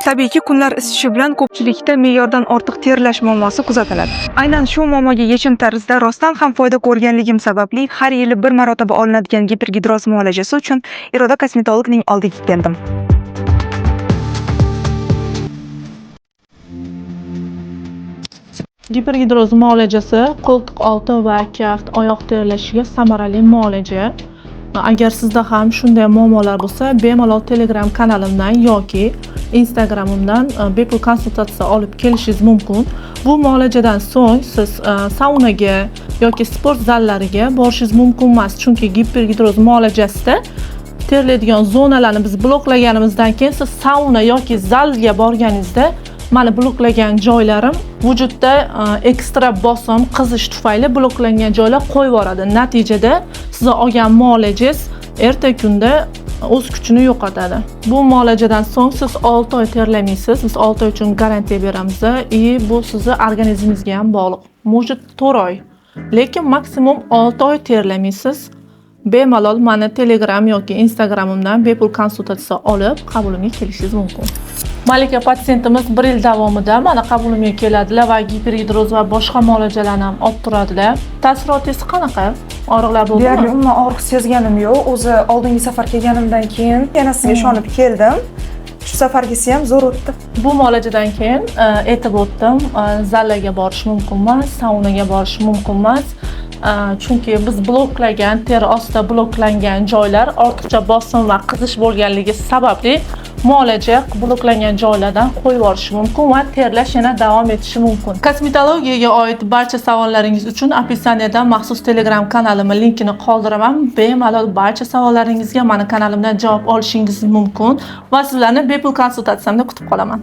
Tabiiyki, kunlar isishi bilan ko'pchilikda me'yordan ortiq terlash muammosi kuzatiladi. Aynan shu muammoga yechim tarzida rostdan ham foyda ko'rganligim sababli har yili bir marotaba olinadigan gipergidroz muolajasi uchun Iroda kosmetologning oldiga keldim. Gipergidroz muolajasi qo'ltiq olti va kaft oyoq terlashiga samarali muolaja. Agar sizda ham shunday muammolar bo'lsa, bemalol Telegram kanalimdan yoki Instagramimdan bepul konsultatsiya olib kelishingiz mumkin. Bu muolajadan so'ng siz saunaga yoki sport zallariga borishingiz mumkin emas, chunki gipergidroz muolajasida terlaydigan zonalarni biz bloklaganimizdan keyin siz sauna yoki zalga borganingizda mana bloklagan joylarim vujudda ekstra bosim qizish tufayli bloklangan joylar qo'yib yuboradi. Natijada siz olgan muolajangiz erta kunda o'z kuchini yo'qotadi. Bu muolajadan so'ng siz 6 oy terlamaysiz. Biz 6 oy uchun garantiya beramiz va bu sizni organizmingizga ham bog'liq. Может 4 oy. Lekin maksimum 6 oy terlamaysiz. Bemalol mani Telegram yoki Instagramimdan bepul konsultatsiya olib qabulimga kelishingiz mumkin. Malika patsiyentimiz 1 yil davomida mana qabulimga keladilar va gipergidroz va boshqa muolajalarni ham olib turadilar. Taassurotingiz qanaqa? Og'riqlar bo'ldimi? Deyarli umuman og'riq sezganim yo'q. O'zi oldingi safar kelganimdan keyin yana sizga ishonib keldim. Shu safargisi ham zo'r o'tdi. Bu muolajadan keyin aytib o'tdim, zallarga borish mumkin emas, saunaga borish mumkin emas. Chunki biz bloklagan, teri ostida bloklangan joylar ortiqcha bosim va qizish bo'lganligi sababli muolaja bloklangan joylardan qo'yib yuborishi mumkin va terlash yana davom etishi mumkin. Kosmetologiyaga oid barcha savollaringiz uchun opisaniyada maxsus Telegram kanalimning linkini qoldiraman. Bemalol barcha savollaringizga mani kanalimdan javob olishingiz mumkin va sizlarni bepul konsultatsiyamda kutib qolaman.